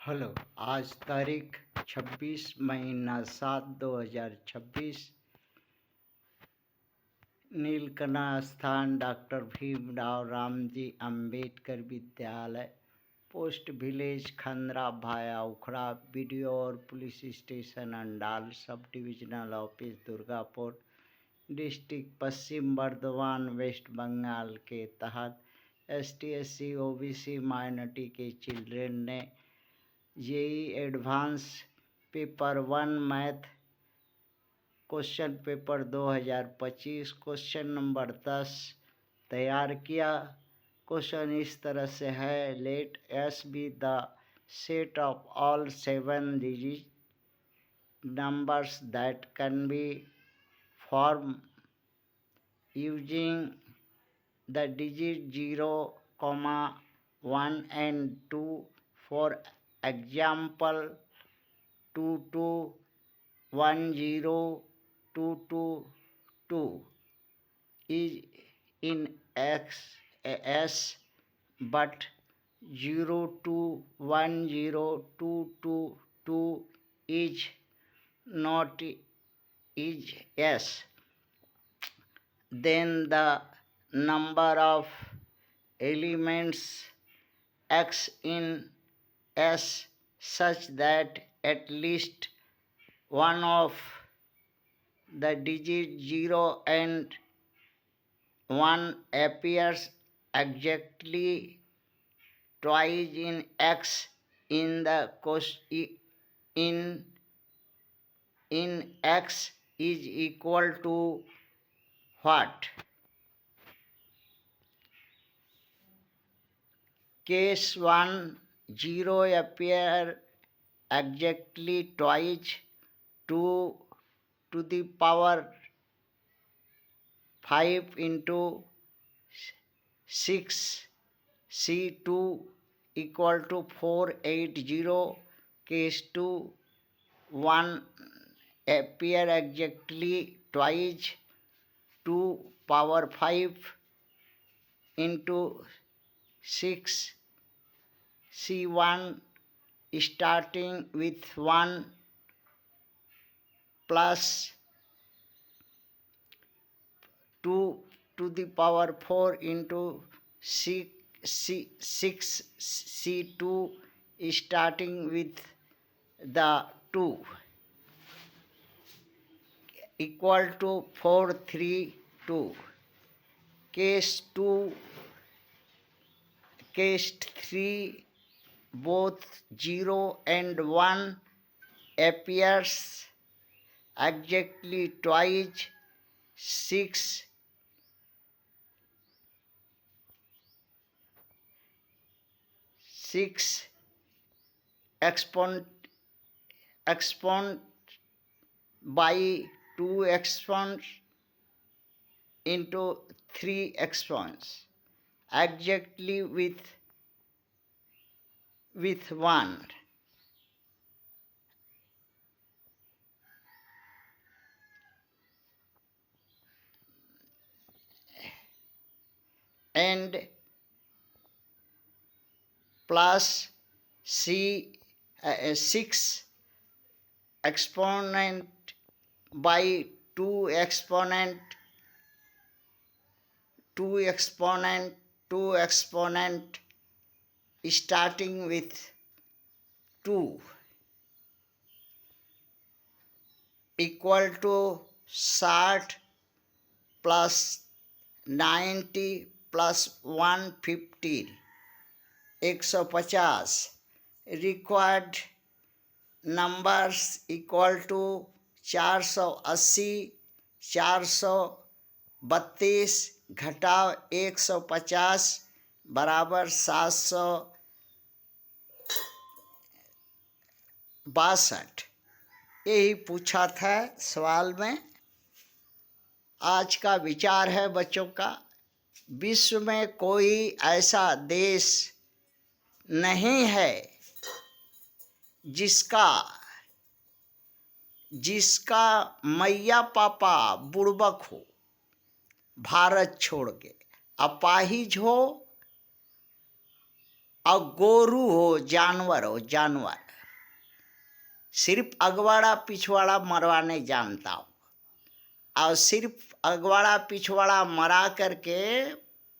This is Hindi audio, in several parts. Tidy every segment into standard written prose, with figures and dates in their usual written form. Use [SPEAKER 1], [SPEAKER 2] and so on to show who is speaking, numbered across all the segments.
[SPEAKER 1] हेलो। आज तारीख 26 महीना 7 2026। नीलकंठा स्थान डॉक्टर भीमराव रामजी अंबेडकर विद्यालय, पोस्ट विलेज खंद्रा भाया उखड़ा, बीडीओ और police station Andal, sub divisional office Durgapur, district Paschim Bardhaman, west Bengal के तहत ST/SC OBC माइनॉरिटी के चिल्ड्रेन ने JEE advance paper 1 math question paper 2025 question number 10 तैयार किया। क्वेश्चन इस तरह से है, let S be the set of all 7 digit numbers that can be form using the digit 0, 1 and 2. For example, 22102222 is in S, but 021022 is not is S. Then the number of elements X in S such that at least one of the digit 0 and 1 appears exactly twice in X in the in X is equal to what? Case 1, 0 appear exactly twice, 2 to the power 5 into 6, C2 equal to 480. Case 2, 1 appear exactly twice, 2 power 5 into 6, C1 starting with 1 plus 2 to the power 4 into 6 C2 starting with the 2 equal to 432. Case 3, both 0 and 1 appears exactly twice, 6 exponent by 2 exponents into 3 exponents exactly with 1. And plus 6 exponent by 2 exponent starting with 2 equal to 60 plus 90 plus 150, 150. Required numbers equal to 480, 432 घटाव 150 बराबर 762। यही पूछा था सवाल में। आज का विचार है बच्चों का, विश्व में कोई ऐसा देश नहीं है जिसका मैया पापा बुड़बक हो, भारत छोड़ के अपाहिज हो और गोरू हो, जानवर हो, जानवर, सिर्फ अगवाड़ा पिछवाड़ा मरवाने जानता हूँ, और सिर्फ अगवाड़ा पिछवाड़ा मरा करके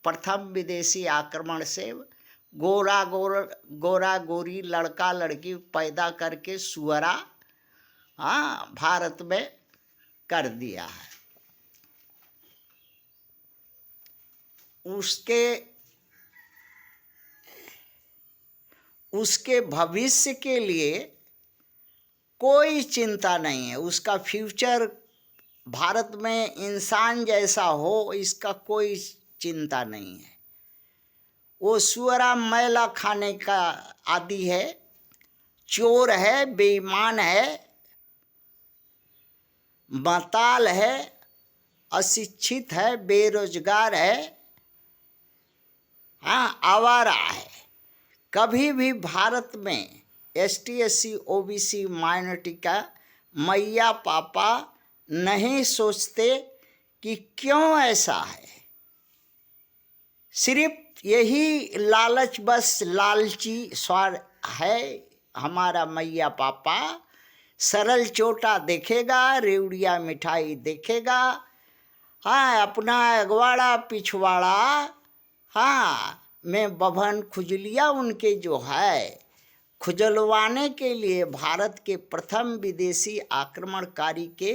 [SPEAKER 1] प्रथम विदेशी आक्रमण से गोरा गोरी लड़का लड़की पैदा करके सुअरा भारत में कर दिया है। उसके भविष्य के लिए कोई चिंता नहीं है। उसका फ्यूचर भारत में इंसान जैसा हो, इसका कोई चिंता नहीं है। वो सुअरा मैला खाने का आदी है, चोर है, बेईमान है, माताल है, अशिक्षित है, बेरोजगार है, आवारा है। कभी भी भारत में ST SC OBC माइनॉरिटी का मैया पापा नहीं सोचते कि क्यों ऐसा है। सिर्फ यही लालच, बस लालची स्वार है। हमारा मैया पापा सरल चोटा देखेगा, रेवड़िया मिठाई देखेगा, अपना अगवाड़ा पिछवाड़ा में बभन खुजलिया उनके जो है खुजलवाने के लिए भारत के प्रथम विदेशी आक्रमणकारी के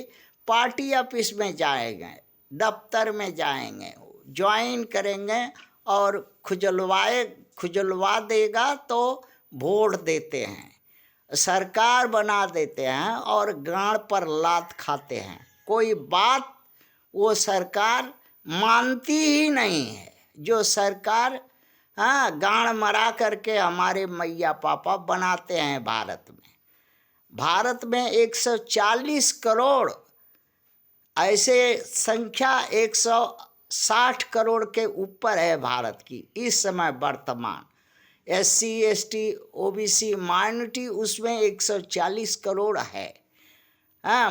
[SPEAKER 1] पार्टी ऑफिस में जाएंगे, दफ्तर में जाएंगे, ज्वाइन करेंगे और खुजलवा देगा तो वोट देते हैं, सरकार बना देते हैं और गांड पर लात खाते हैं। कोई बात वो सरकार मानती ही नहीं है। जो सरकार गांड मरा करके हमारे मैया पापा बनाते हैं भारत में 140 करोड़, ऐसे संख्या 160 करोड़ के ऊपर है भारत की इस समय वर्तमान। SC ST OBC माइनॉरिटी उसमें 140 करोड़ है,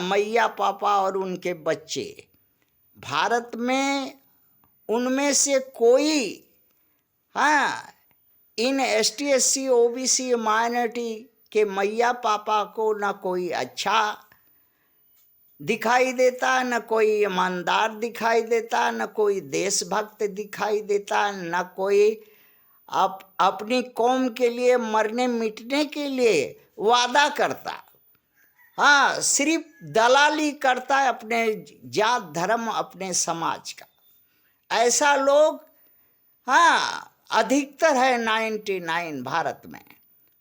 [SPEAKER 1] मैया पापा और उनके बच्चे। भारत में उनमें से कोई इन ST SC OBC माइनॉरिटी के मैया पापा को न कोई अच्छा दिखाई देता, न कोई ईमानदार दिखाई देता, न कोई देशभक्त दिखाई देता, न कोई अपनी कौम के लिए मरने मिटने के लिए वादा करता। सिर्फ दलाली करता है अपने जात धर्म, अपने समाज का। ऐसा लोग अधिकतर है 99 भारत में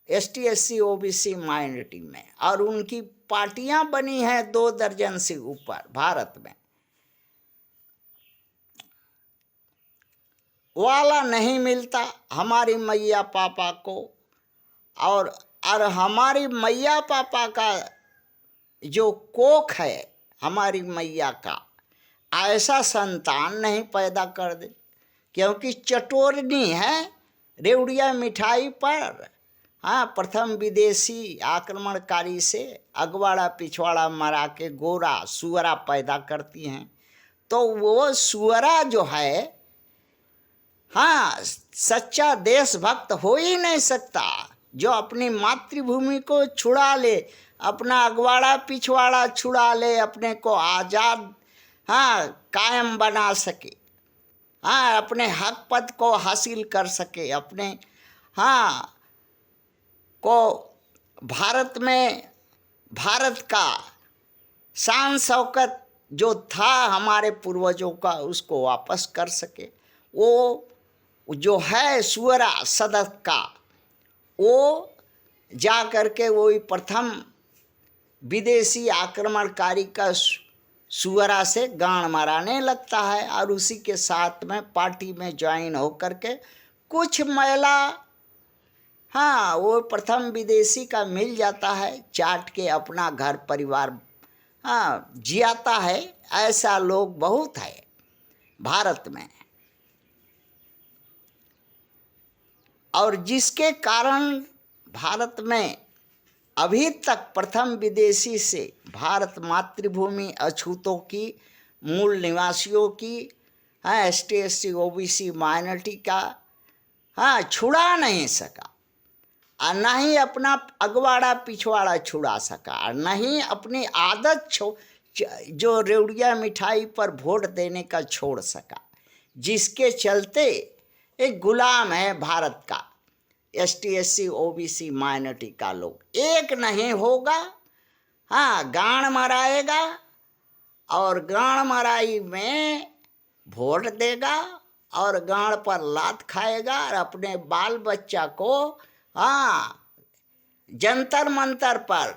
[SPEAKER 1] ST SC OBC माइनॉरिटी में, और उनकी पार्टियां बनी हैं 2 दर्जन से ऊपर भारत में। वाला नहीं मिलता हमारी मैया पापा को, और हमारी मैया पापा का जो कोख है हमारी मैया का, ऐसा संतान नहीं पैदा कर दे, क्योंकि चटोरनी है रेवड़िया मिठाई पर। प्रथम विदेशी आक्रमणकारी से अगवाड़ा पिछवाड़ा मरा के गोरा सुअरा पैदा करती हैं, तो वो सुअरा जो है सच्चा देशभक्त हो ही नहीं सकता, जो अपनी मातृभूमि को छुड़ा ले, अपना अगवाड़ा पिछवाड़ा छुड़ा ले, अपने को आज़ाद कायम बना सके, अपने हक पद को हासिल कर सके, अपने को भारत में भारत का शान शौकत जो था हमारे पूर्वजों का उसको वापस कर सके। वो जो है सुअरा सदक का, वो जा करके वही प्रथम विदेशी आक्रमणकारी का सुअरा से गांड मराने लगता है, और उसी के साथ में पार्टी में ज्वाइन हो करके कुछ महिला वो प्रथम विदेशी का मिल जाता है, चाट के अपना घर परिवार जियाता है। ऐसा लोग बहुत है भारत में, और जिसके कारण भारत में अभी तक प्रथम विदेशी से भारत मातृभूमि अछूतों की, मूल निवासियों की, ST SC OBC माइनॉरिटी का हाँ, छुड़ा नहीं सका, और न ही अपना अगवाड़ा पिछवाड़ा छुड़ा सका, और न ही अपनी आदत जो रेवड़िया मिठाई पर वोट देने का छोड़ सका, जिसके चलते एक गुलाम है भारत का ST SC OBC माइनॉरिटी का लोग। एक नहीं होगा, हाँ, गाड़ मराएगा और गाड़ मराई में वोट देगा और गाड़ पर लात खाएगा और अपने बाल बच्चा को, हाँ, जंतर मंतर पर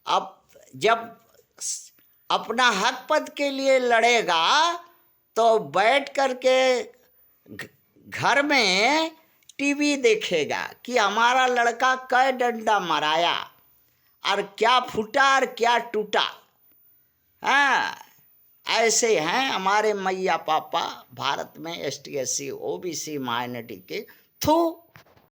[SPEAKER 1] अब जब अपना हक पद के लिए लड़ेगा तो बैठ करके घर में टीवी देखेगा कि हमारा लड़का कै डंडा मराया और क्या फूटा और क्या टूटा। हाँ, ऐसे हैं हमारे मैया पापा भारत में ST SC OBC माइनॉरिटी के। थू।